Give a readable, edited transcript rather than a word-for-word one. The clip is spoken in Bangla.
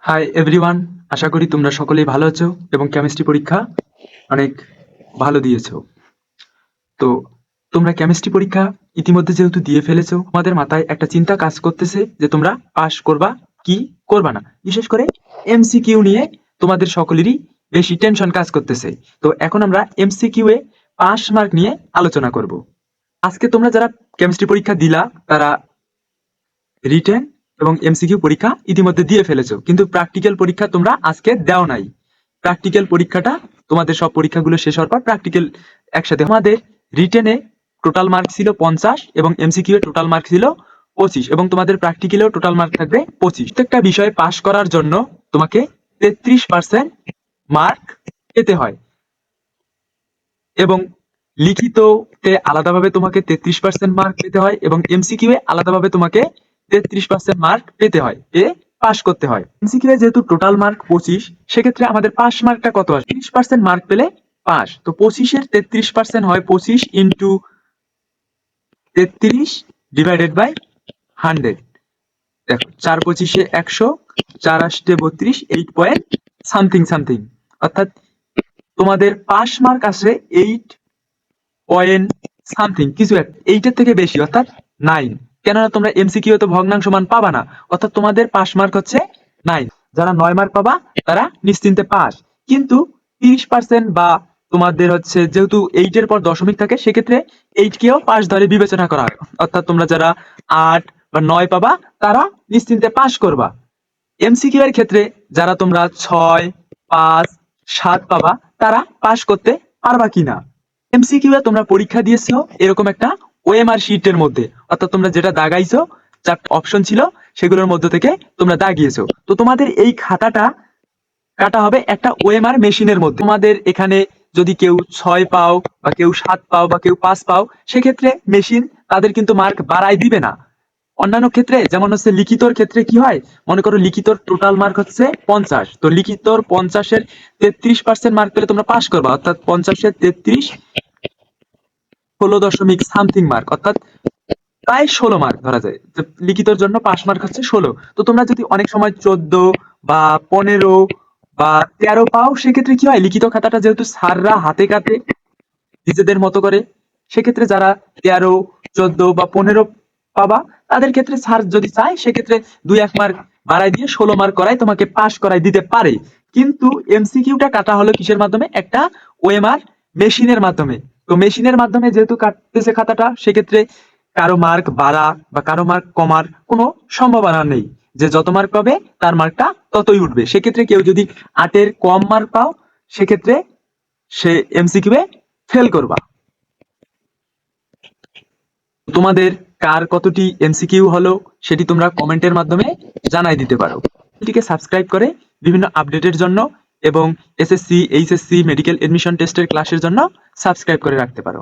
হাই এভরিওয়ান, আশা করি তোমরা সকলেই ভালো আছো এবং কেমিস্ট্রি পরীক্ষা অনেক ভালো দিয়েছো। তো তোমরা কেমিস্ট্রি পরীক্ষা ইতিমধ্যে যেহেতু দিয়ে ফেলেছো, তোমাদের মাথায় একটা চিন্তা কাজ করতেছে যে তোমরা পাস করবা কি করবা না। বিশেষ করে এমসিকিউ নিয়ে তোমাদের সকলেরই বেশি টেনশন কাজ করতেছে। তো এখন আমরা এমসিকিউ এ পাস মার্ক নিয়ে আলোচনা করব। আজকে তোমরা যারা কেমিস্ট্রি পরীক্ষা দিলা তারা রিটেন এবং এমসিকিউ পরীক্ষা ইতিমধ্যে দিয়ে ফেলেছো, কিন্তু প্র্যাকটিক্যাল পরীক্ষা তোমরা আজকে দেও নাই। প্র্যাকটিক্যাল পরীক্ষাটা তোমাদের সব পরীক্ষাগুলো শেষ হওয়ার পর প্র্যাকটিক্যাল একসাথে। আমাদের রিটেনে টোটাল মার্ক ছিল 50 এবং এমসিকিউ এর টোটাল মার্ক ছিল 25 এবং তোমাদের প্র্যাকটিক্যালেও টোটাল মার্ক থাকবে 25। প্রত্যেকটা বিষয়ে পাস করার জন্য তোমাকে 33% মার্ক পেতে হয় এবং লিখিততে আলাদাভাবে তোমাকে 33% মার্ক পেতে হয় এবং এমসিকিউ এ আলাদাভাবে তোমাকে 33% মার্ক পেতে হয়, পেয়ে পাস করতে হয়। এমসিকিউ এ যেহেতু টোটাল মার্ক 25, সেক্ষেত্রে আমাদের পাস মার্কটা কত আসবে? 30% মার্ক পেলে পাস। তো 25 এর 33% হয় 25 ইন্টু 33 ডিভাইডেড বাই 100। দেখো 4 25 100, 4 8 32, 8 পয়েন্ট সামথিং সামথিং, অর্থাৎ তোমাদের পাস মার্ক আসে 8 পয়েন্ট সামথিং কিছু একটা, এইটার থেকে বেশি অর্থাৎ 9। কেননা তোমরা এমসিকিউ তো ভগ্নাংশ মান পাবা না, অর্থাৎ তোমাদের পাস মার্ক হচ্ছে 9। যারা 9 মার্ক পাবা তারা নিশ্চিন্তে পাস। কিন্তু 30% বা তোমাদের হচ্ছে যেহেতু 8 এর পর দশমিক থাকে, সেক্ষেত্রে 8 কেও পাস ধরে বিবেচনা করা হয়। অর্থাৎ তোমরা যারা 8 বা 9 পাবা তারা নিশ্চিন্তে পাস করবা। এমসিকিউ এর ক্ষেত্রে যারা তোমরা 6, 5, 7 পাবা তারা পাস করতে পারবা কিনা। এমসিকিউ এ তোমরা পরীক্ষা দিয়েছো এরকম একটা ওএমআর শিটের মধ্যে, অর্থাৎ তোমরা যেটা দাগাইছো, চারটা অপশন ছিল সেগুলোর মধ্যে থেকে তোমরা দাগিয়েছো। তো তোমাদের এই খাতাটা কাটা হবে একটা ওএমআর মেশিনের মধ্যে। তোমাদের এখানে যদি কেউ 6 পাও বা কেউ 7 পাও বা কেউ 5 পাও, সেক্ষেত্রে মেশিন তাদের কিন্তু মার্ক বাড়ায় দিবে না। অন্যান্য ক্ষেত্রে যেমন হচ্ছে লিখিতর ক্ষেত্রে কি হয়, মনে করো লিখিতর টোটাল মার্ক হচ্ছে 50, তো লিখিতর 50 এর 33% মার্ক পেলে তোমরা পাস করবা, অর্থাৎ 50 এর 33 16 দশমিক সামথিং মার্ক, অর্থাৎ প্রায় 16 মার্ক ধরা যায়। তো লিখিতর জন্য পাস মার্ক হচ্ছে 16। তো তোমরা যদি অনেক সময় 14 বা 15 বা 13 পাও, সেক্ষেত্রে কি হয়, লিখিত খাতাটা যেহেতু স্যাররা হাতে কাটে নিজেদের মতো করে, সেক্ষেত্রে যারা 13, 14 বা 15 পাবা তাদের ক্ষেত্রে স্যার যদি চায় সেক্ষেত্রে 2-1 মার্ক বাড়াই দিয়ে 16 মার্ক করায় তোমাকে পাস করাই দিতে পারে। কিন্তু এমসিকিউটা কাটা হলো কিসের মাধ্যমে? একটা ওএমআর মেশিনের মাধ্যমে। তো মেশিনের মাধ্যমে যেহেতু কাটতেছে খাতাটা, সেক্ষেত্রে কারো মার্ক বাড়া বা কারো মার্ক কমার কোনো সম্ভাবনা নেই। যে যত মার্ক পাবে তার মার্কটা ততই উঠবে। সেক্ষেত্রে কেউ যদি 8 এর কম মার্ক পাও, সেক্ষেত্রে সে এমসিকিউ এ ফেল করবা। তোমাদের কার কতটি এমসিকিউ হলো সেটি তোমরা কমেন্টের মাধ্যমে জানাই দিতে পারো। চ্যানেলটিকে সাবস্ক্রাইব করে বিভিন্ন আপডেটের জন্য এবং এসএসসি, এইচএসসি, মেডিকেল এডমিশন টেস্টের ক্লাসের জন্য সাবস্ক্রাইব করে রাখতে পারো।